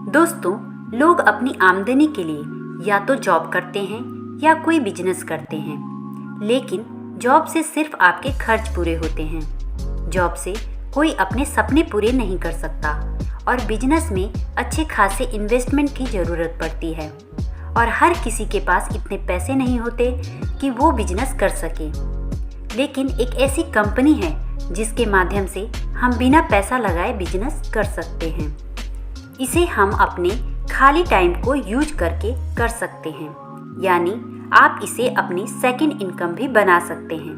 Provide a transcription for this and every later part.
दोस्तों, लोग अपनी आमदनी के लिए या तो जॉब करते हैं या कोई बिजनेस करते हैं, लेकिन जॉब से सिर्फ आपके खर्च पूरे होते हैं। जॉब से कोई अपने सपने पूरे नहीं कर सकता और बिजनेस में अच्छे खासे इन्वेस्टमेंट की ज़रूरत पड़ती है और हर किसी के पास इतने पैसे नहीं होते कि वो बिजनेस कर सके। लेकिन एक ऐसी कंपनी है जिसके माध्यम से हम बिना पैसा लगाए बिजनेस कर सकते हैं। इसे हम अपने खाली टाइम को यूज करके कर सकते हैं, यानी आप इसे अपनी सेकंड इनकम भी बना सकते हैं।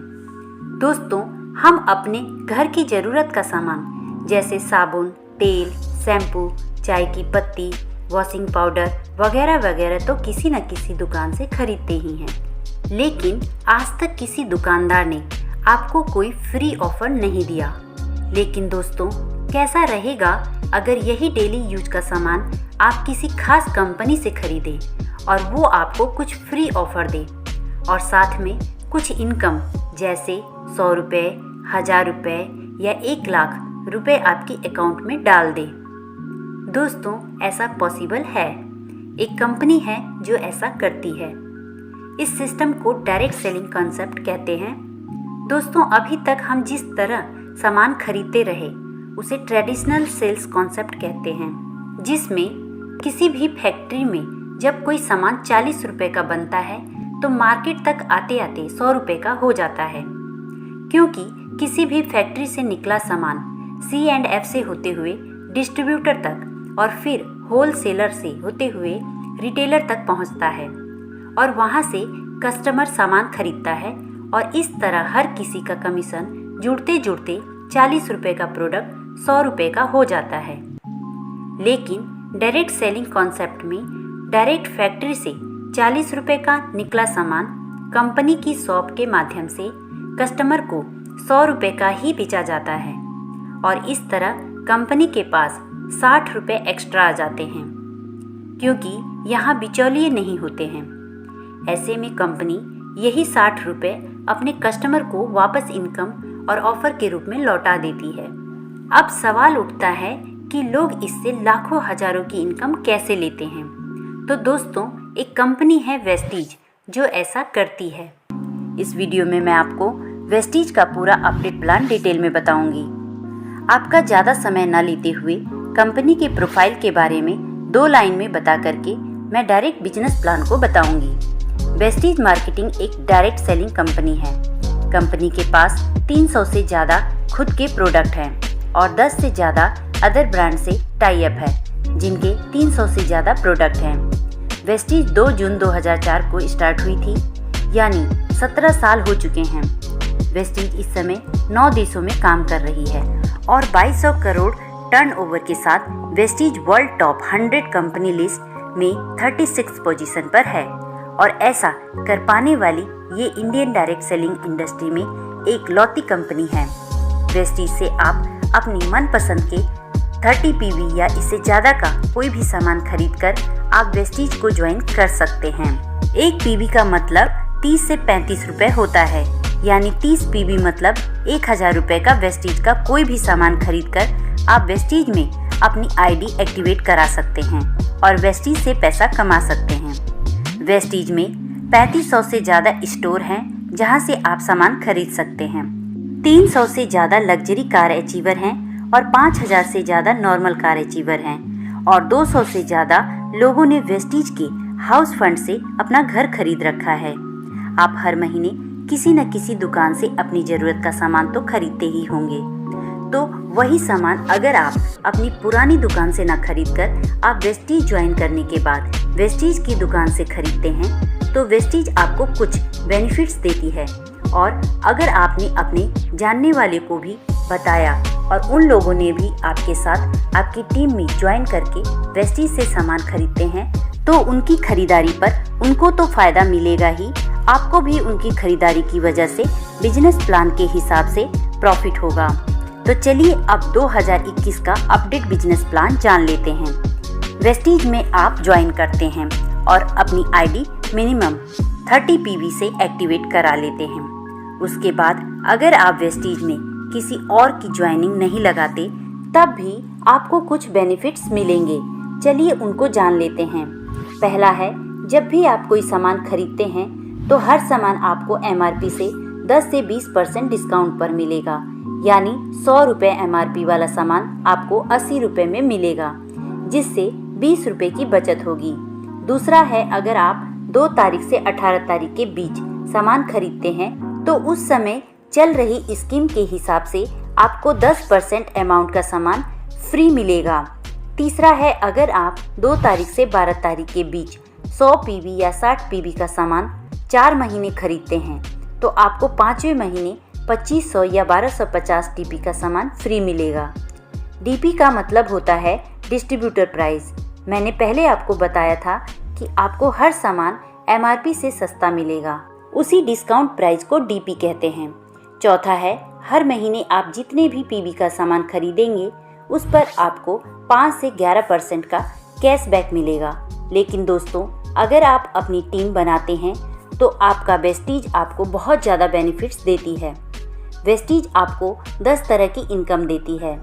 दोस्तों, हम अपने घर की ज़रूरत का सामान जैसे साबुन, तेल, शैम्पू, चाय की पत्ती, वॉशिंग पाउडर वगैरह वगैरह तो किसी न किसी दुकान से खरीदते ही हैं, लेकिन आज तक किसी दुकानदार ने आपको कोई फ्री ऑफर नहीं दिया। लेकिन दोस्तों, कैसा रहेगा अगर यही डेली यूज का सामान आप किसी खास कंपनी से खरीदें और वो आपको कुछ फ्री ऑफर दे और साथ में कुछ इनकम जैसे 100 रुपये, 1000 रुपये या 1 लाख रुपए आपके अकाउंट में डाल दे। दोस्तों, ऐसा पॉसिबल है। एक कंपनी है जो ऐसा करती है। इस सिस्टम को डायरेक्ट सेलिंग कॉन्सेप्ट कहते हैं। दोस्तों, अभी तक हम जिस तरह सामान खरीदते रहे उसे ट्रेडिशनल सेल्स कॉन्सेप्ट कहते हैं, जिसमें किसी भी फैक्ट्री में जब कोई सामान 40 रुपये का बनता है तो मार्केट तक आते आते 100 रुपये का हो जाता है, क्योंकि किसी भी फैक्ट्री से निकला सामान C&F से होते हुए डिस्ट्रीब्यूटर तक और फिर होलसेलर से होते हुए रिटेलर तक पहुंचता है और वहां से कस्टमर सामान खरीदता है और इस तरह हर किसी का कमीशन जुड़ते जुड़ते 40 रुपये का प्रोडक्ट 100 रुपये का हो जाता है। लेकिन डायरेक्ट सेलिंग कॉन्सेप्ट में डायरेक्ट फैक्ट्री से 40 रुपये का निकला सामान कंपनी की शॉप के माध्यम से कस्टमर को 100 रुपये का ही बेचा जाता है और इस तरह कंपनी के पास 60 रुपये एक्स्ट्रा आ जाते हैं, क्योंकि यहाँ बिचौलिए नहीं होते हैं। ऐसे में कंपनी यही 60 रुपये अपने कस्टमर को वापस इनकम और ऑफर के रूप में लौटा देती है। अब सवाल उठता है कि लोग इससे लाखों हजारों की इनकम कैसे लेते हैं। तो दोस्तों, एक कंपनी है वेस्टीज जो ऐसा करती है। इस वीडियो में मैं आपको वेस्टीज का पूरा अपडेट प्लान डिटेल में बताऊंगी। आपका ज़्यादा समय न लेते हुए कंपनी के प्रोफाइल के बारे में 2 लाइन में बता करके मैं डायरेक्ट बिजनेस प्लान को बताऊंगी। वेस्टीज मार्केटिंग एक डायरेक्ट सेलिंग कंपनी है। कंपनी के पास 300 से ज़्यादा खुद के प्रोडक्ट हैं और 10 से ज़्यादा अदर ब्रांड से टाई अप है, जिनके 300 से ज़्यादा प्रोडक्ट हैं। वेस्टीज 2 जून 2004 को स्टार्ट हुई थी, यानी 17 साल हो चुके हैं। वेस्टीज इस समय 9 देशों में काम कर रही है और 2200 करोड़ टर्नओवर के साथ Vestige world top 100 company list में 36 पोजीशन पर है और ऐसा कर पाने वाली ये इंडियन डायरेक्ट सेलिंग इंडस्ट्री में एक लौती कंपनी है। वेस्टीज से आप अपनी मनपसंद के 30 PV या इससे ज़्यादा का कोई भी सामान खरीदकर आप वेस्टीज को ज्वाइन कर सकते हैं। 1 PV का मतलब 30 से 35 रुपये होता है, यानी 30 PV मतलब 1000 रुपये का वेस्टीज का कोई भी सामान खरीदकर आप वेस्टीज में अपनी ID एक्टिवेट करा सकते हैं और वेस्टीज से पैसा कमा सकते हैं। वेस्टीज में 3500 से ज़्यादा स्टोर हैं जहां से आप सामान खरीद सकते हैं। 300 से ज़्यादा लग्जरी कार अचीवर हैं और 5000 से ज़्यादा नॉर्मल कार अचीवर हैं और 200 से ज़्यादा लोगों ने वेस्टीज के हाउस फंड से अपना घर खरीद रखा है। आप हर महीने किसी न किसी दुकान से अपनी ज़रूरत का सामान तो खरीदते ही होंगे। तो वही सामान अगर आप अपनी पुरानी दुकान से ना खरीद कर आप वेस्टीज ज्वाइन करने के बाद वेस्टीज की दुकान से खरीदते हैं तो वेस्टीज आपको कुछ बेनिफिट्स देती है। और अगर आपने अपने जानने वाले को भी बताया और उन लोगों ने भी आपके साथ आपकी टीम में ज्वाइन करके वेस्टीज से सामान खरीदते हैं तो उनकी खरीदारी पर उनको तो फ़ायदा मिलेगा ही, आपको भी उनकी खरीदारी की वजह से बिजनेस प्लान के हिसाब से प्रॉफिट होगा। तो चलिए अब 2021 का अपडेट बिजनेस प्लान जान लेते हैं। वेस्टीज में आप ज्वाइन करते हैं और अपनी ID मिनिमम 30 PV से एक्टिवेट करा लेते हैं। उसके बाद अगर आप वेस्टीज में किसी और की ज्वाइनिंग नहीं लगाते तब भी आपको कुछ बेनिफिट्स मिलेंगे। चलिए उनको जान लेते हैं। पहला है, जब भी आप कोई सामान खरीदते हैं तो हर सामान आपको MRP से 10 से 20% डिस्काउंट पर मिलेगा, यानी 100 रुपये MRP वाला सामान आपको 80 रुपये में मिलेगा, जिससे 20 रुपये की बचत होगी। दूसरा है, अगर आप 2 तारीख से 18 तारीख के बीच सामान खरीदते हैं तो उस समय चल रही स्कीम के हिसाब से आपको 10% अमाउंट का सामान फ्री मिलेगा। तीसरा है, अगर आप 2 तारीख से 12 तारीख के बीच 100 PB या 60 PB का सामान 4 महीने खरीदते हैं तो आपको 5वें महीने 2500 या 1250 DP का सामान फ्री मिलेगा। DP का मतलब होता है डिस्ट्रीब्यूटर प्राइस। मैंने पहले आपको बताया था कि आपको हर सामान MRP से सस्ता मिलेगा, उसी डिस्काउंट प्राइस को DP कहते हैं। चौथा है, हर महीने आप जितने भी PB का सामान खरीदेंगे उस पर आपको 5 से 11% का कैशबैक मिलेगा। लेकिन दोस्तों, अगर आप अपनी टीम बनाते हैं तो आपका वेस्टीज आपको बहुत ज़्यादा बेनिफिट्स देती है। वेस्टीज आपको 10 तरह की इनकम देती है।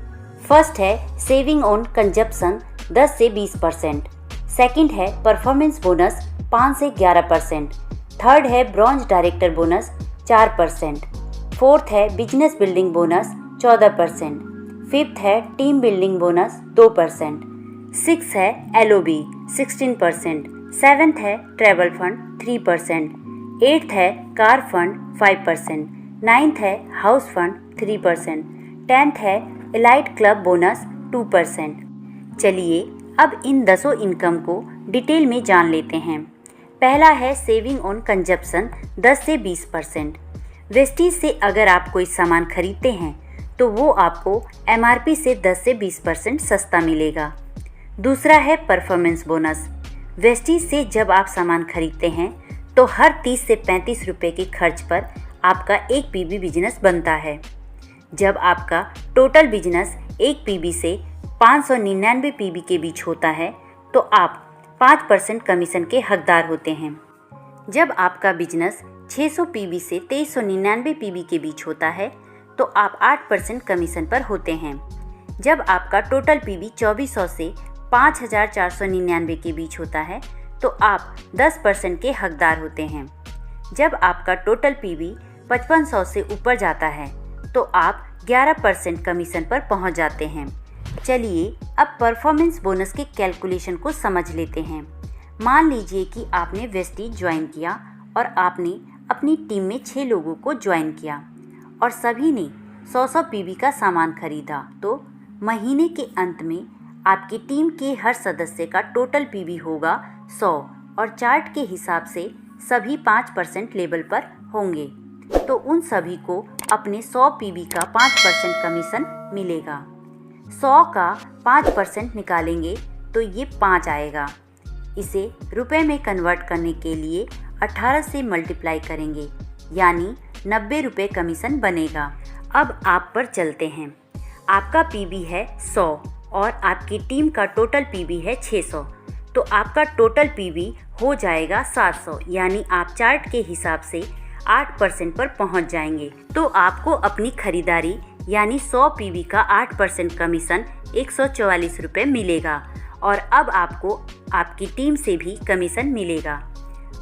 फर्स्ट है सेविंग ऑन कंजप्शन 10 से 20%। सेकंड है परफॉर्मेंस बोनस 5 से 11%। थर्ड है ब्रॉन्ज डायरेक्टर बोनस 4%। फोर्थ है बिजनेस बिल्डिंग बोनस 14%। फिफ्थ है टीम बिल्डिंग बोनस 2%। सिक्स है LOB 16%। सेवेंथ है ट्रैवल फंड 3%। एट्थ है कार फंड 5%। नाइन्थ है हाउस फंड 3%। 10th है एलाइट क्लब बोनस 2%। चलिए अब इन 10 इनकम को डिटेल में जान लेते हैं। पहला है सेविंग ऑन कंजप्शन 10 से 20%। वेस्टीज से अगर आप कोई सामान खरीदते हैं तो वो आपको MRP से 10 से 20% सस्ता मिलेगा। दूसरा है परफॉर्मेंस बोनस। वेस्टीज से जब आप सामान खरीदते हैं तो हर 30 से 35 रुपये के खर्च पर आपका एक PB बिजनेस बनता है। जब आपका टोटल बिजनेस एक PB से 599 PB के बीच होता है तो आप 5% कमीशन के हकदार होते हैं। जब आपका बिजनेस 600 PB से 2399 PB के बीच होता है तो आप 8% कमीशन पर होते हैं। जब आपका टोटल PB 2400 से 5499 के बीच होता है तो आप 10% के हकदार होते हैं। जब आपका टोटल PB 5500 से ऊपर जाता है तो आप 11% कमीशन पर पहुंच जाते हैं। चलिए अब परफॉर्मेंस बोनस के कैलकुलेशन को समझ लेते हैं। मान लीजिए कि आपने वेस्टीज ज्वाइन किया और आपने अपनी टीम में 6 लोगों को ज्वाइन किया और सभी ने 100 PB का सामान खरीदा, तो महीने के अंत में आपकी टीम के हर सदस्य का टोटल PB होगा 100 और चार्ट के हिसाब से सभी 5% लेवल पर होंगे, तो उन सभी को अपने 100 PB का 5% कमीशन मिलेगा। 100 का 5% निकालेंगे तो ये 5 आएगा। इसे रुपए में कन्वर्ट करने के लिए 18 से मल्टीप्लाई करेंगे, यानी 90 रुपये कमीशन बनेगा। अब आप पर चलते हैं। आपका PB है 100 और आपकी टीम का टोटल PB है 600, तो आपका टोटल PB हो जाएगा 700, यानी आप चार्ट के हिसाब से 8% पर पहुंच जाएंगे। तो आपको अपनी खरीदारी यानी 100 PB का 8% कमीशन 144 रुपये मिलेगा और अब आपको आपकी टीम से भी कमीशन मिलेगा।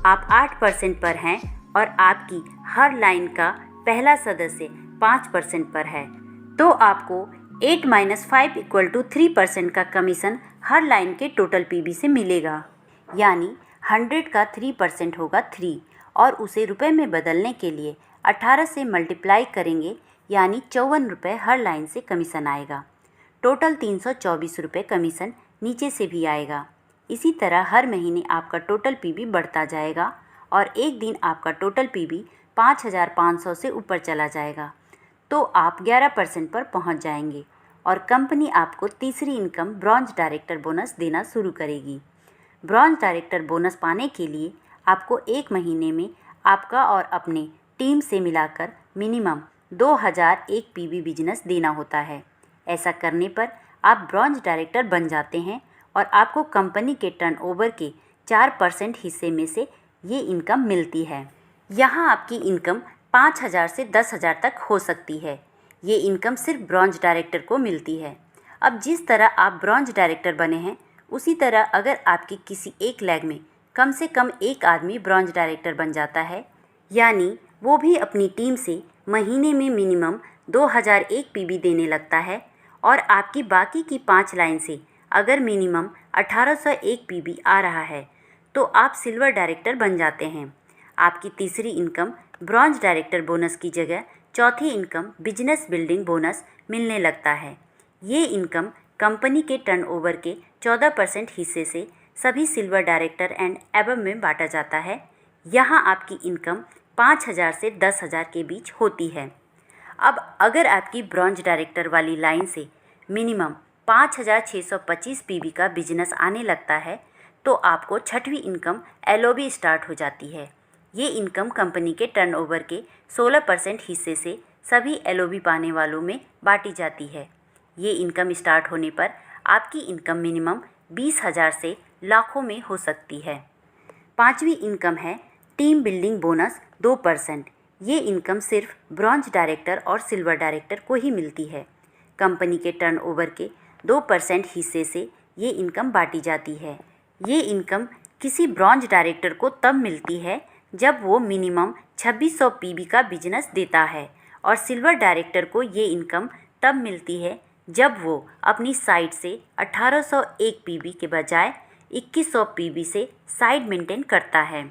आप 8% पर हैं और आपकी हर लाइन का पहला सदस्य 5% पर है, तो आपको 8 - 5 = 3% का कमीशन हर लाइन के टोटल PB से मिलेगा, यानी 100 का 3% होगा 3 और उसे रुपए में बदलने के लिए 18 से मल्टीप्लाई करेंगे, यानी 54 रुपये हर लाइन से कमीशन आएगा। टोटल 324 रुपये कमीशन नीचे से भी आएगा। इसी तरह हर महीने आपका टोटल PB बढ़ता जाएगा और एक दिन आपका टोटल PB 5500 से ऊपर चला जाएगा, तो आप 11% पर पहुंच जाएंगे और कंपनी आपको तीसरी इनकम ब्रॉन्ज डायरेक्टर बोनस देना शुरू करेगी। ब्रॉन्ज डायरेक्टर बोनस पाने के लिए आपको एक महीने में आपका और अपने टीम से मिलाकर मिनिमम 2001 PB बिजनेस देना होता है। ऐसा करने पर आप ब्रॉन्ज डायरेक्टर बन जाते हैं और आपको कंपनी के टर्नओवर के 4% हिस्से में से ये इनकम मिलती है। यहाँ आपकी इनकम 5000 से 10,000 तक हो सकती है। ये इनकम सिर्फ ब्रॉन्ज डायरेक्टर को मिलती है। अब जिस तरह आप ब्रॉन्ज डायरेक्टर बने हैं उसी तरह अगर आपकी किसी एक लेग में कम से कम एक आदमी ब्रॉन्ज डायरेक्टर बन जाता है, यानी वो भी अपनी टीम से महीने में मिनिमम 2001 पीबी देने लगता है और आपकी बाकी की 5 लाइन से अगर मिनिमम 1801 पीबी आ रहा है तो आप सिल्वर डायरेक्टर बन जाते हैं। आपकी तीसरी इनकम ब्रॉन्ज डायरेक्टर बोनस की जगह चौथी इनकम बिजनेस बिल्डिंग बोनस मिलने लगता है। ये इनकम कंपनी के टर्नओवर के 14% हिस्से से सभी सिल्वर डायरेक्टर एंड एबव में बांटा जाता है। यहाँ आपकी इनकम 5000 से 10,000 के बीच होती है। अब अगर आपकी ब्रॉन्ज डायरेक्टर वाली लाइन से मिनिमम 5625 पीबी का बिजनेस आने लगता है तो आपको छठवीं इनकम एलओबी स्टार्ट हो जाती है। ये इनकम कंपनी के टर्नओवर के 16% हिस्से से सभी एलओबी पाने वालों में बांटी जाती है। ये इनकम स्टार्ट होने पर आपकी इनकम मिनिमम 20,000 से लाखों में हो सकती है। पांचवी इनकम है टीम बिल्डिंग बोनस 2%। ये इनकम सिर्फ ब्रॉन्ज डायरेक्टर और सिल्वर डायरेक्टर को ही मिलती है। कंपनी के टर्नओवर के 2% हिस्से से ये इनकम बांटी जाती है। ये इनकम किसी ब्रॉन्ज डायरेक्टर को तब मिलती है जब वो मिनिमम 2600 पीबी का बिजनेस देता है और सिल्वर डायरेक्टर को ये इनकम तब मिलती है जब वो अपनी साइड से 1801 पीबी के बजाय 2100 पीबी से साइड मेंटेन करता है।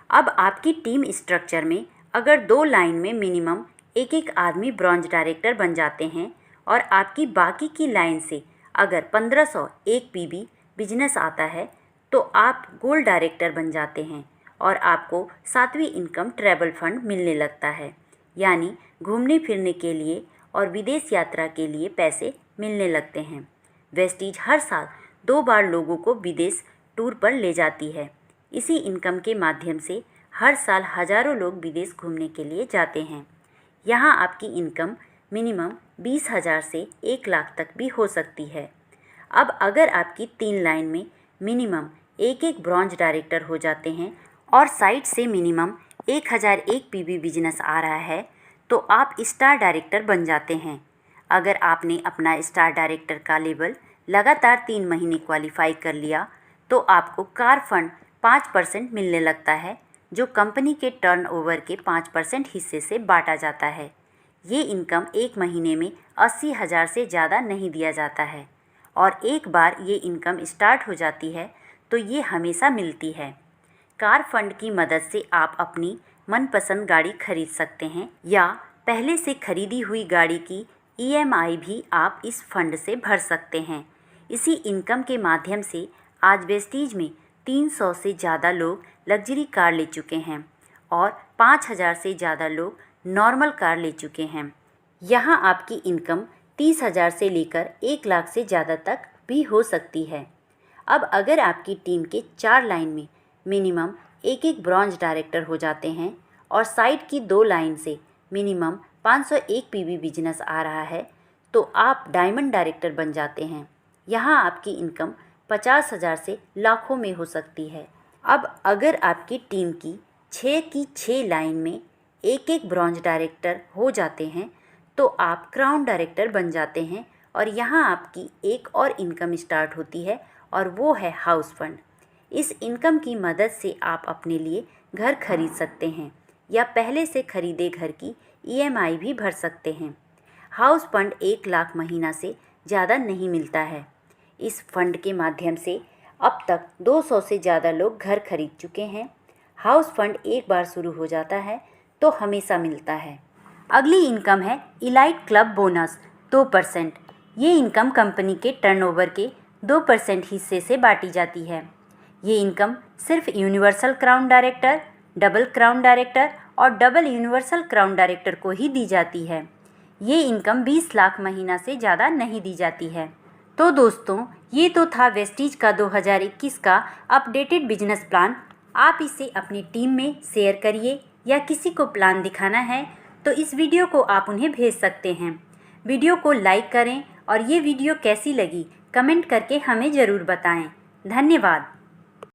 अब आपकी टीम स्ट्रक्चर में अगर 2 लाइन में मिनिमम एक एक आदमी ब्रॉन्ज डायरेक्टर बन जाते हैं और आपकी बाकी की लाइन से अगर 1501 पीबी बिजनेस आता है तो आप गोल्ड डायरेक्टर बन जाते हैं और आपको 7वीं इनकम ट्रैवल फंड मिलने लगता है, यानी घूमने फिरने के लिए और विदेश यात्रा के लिए पैसे मिलने लगते हैं। वेस्टीज हर साल 2 बार लोगों को विदेश टूर पर ले जाती है। इसी इनकम के माध्यम से हर साल हज़ारों लोग विदेश घूमने के लिए जाते हैं। यहाँ आपकी इनकम मिनिमम 20,000 से 1 लाख तक भी हो सकती है। अब अगर आपकी 3 लाइन में मिनिमम एक एक ब्रॉन्ज डायरेक्टर हो जाते हैं और साइड से मिनिमम 1001 पीबी बिजनेस आ रहा है तो आप स्टार डायरेक्टर बन जाते हैं। अगर आपने अपना स्टार डायरेक्टर का लेवल लगातार 3 महीने क्वालिफाई कर लिया तो आपको कार फंड 5% मिलने लगता है, जो कंपनी के टर्नओवर के 5% हिस्से से बांटा जाता है। ये इनकम एक महीने में 80,000 से ज़्यादा नहीं दिया जाता है और एक बार ये इनकम स्टार्ट हो जाती है तो ये हमेशा मिलती है। कार फंड की मदद से आप अपनी मनपसंद गाड़ी खरीद सकते हैं या पहले से खरीदी हुई गाड़ी की ईएमआई भी आप इस फंड से भर सकते हैं। इसी इनकम के माध्यम से आज वेस्टीज में 300 से ज़्यादा लोग लग्जरी कार ले चुके हैं और 5,000 से ज़्यादा लोग नॉर्मल कार ले चुके हैं। यहाँ आपकी इनकम 30,000 से लेकर 1 लाख से ज़्यादा तक भी हो सकती है। अब अगर आपकी टीम के 4 लाइन में मिनिमम एक एक ब्रॉन्ज डायरेक्टर हो जाते हैं और साइड की 2 लाइन से मिनिमम 501 पीबी बिजनेस आ रहा है तो आप डायमंड डायरेक्टर बन जाते हैं। यहाँ आपकी इनकम 50,000 से लाखों में हो सकती है। अब अगर आपकी टीम की 6 लाइन में एक एक ब्रॉन्ज डायरेक्टर हो जाते हैं तो आप क्राउन डायरेक्टर बन जाते हैं और यहाँ आपकी एक और इनकम स्टार्ट होती है और वो है हाउस फंड। इस इनकम की मदद से आप अपने लिए घर खरीद सकते हैं या पहले से खरीदे घर की ईएमआई भी भर सकते हैं। हाउस फंड 1 लाख महीना से ज़्यादा नहीं मिलता है। इस फंड के माध्यम से अब तक 200 से ज़्यादा लोग घर खरीद चुके हैं। हाउस फंड एक बार शुरू हो जाता है तो हमेशा मिलता है। अगली इनकम है इलाइट क्लब बोनस 2%। ये इनकम कंपनी के टर्नओवर के 2% हिस्से से बांटी जाती है। ये इनकम सिर्फ universal crown director, double crown director और डबल यूनिवर्सल क्राउन डायरेक्टर को ही दी जाती है। ये इनकम 20 लाख महीना से ज़्यादा नहीं दी जाती है। तो दोस्तों, ये तो था वेस्टीज का 2021 का अपडेटेड बिजनेस प्लान। आप इसे अपनी टीम में शेयर करिए या किसी को प्लान दिखाना है तो इस वीडियो को आप उन्हें भेज सकते हैं। वीडियो को लाइक करें और ये वीडियो कैसी लगी कमेंट करके हमें ज़रूर बताएं। धन्यवाद।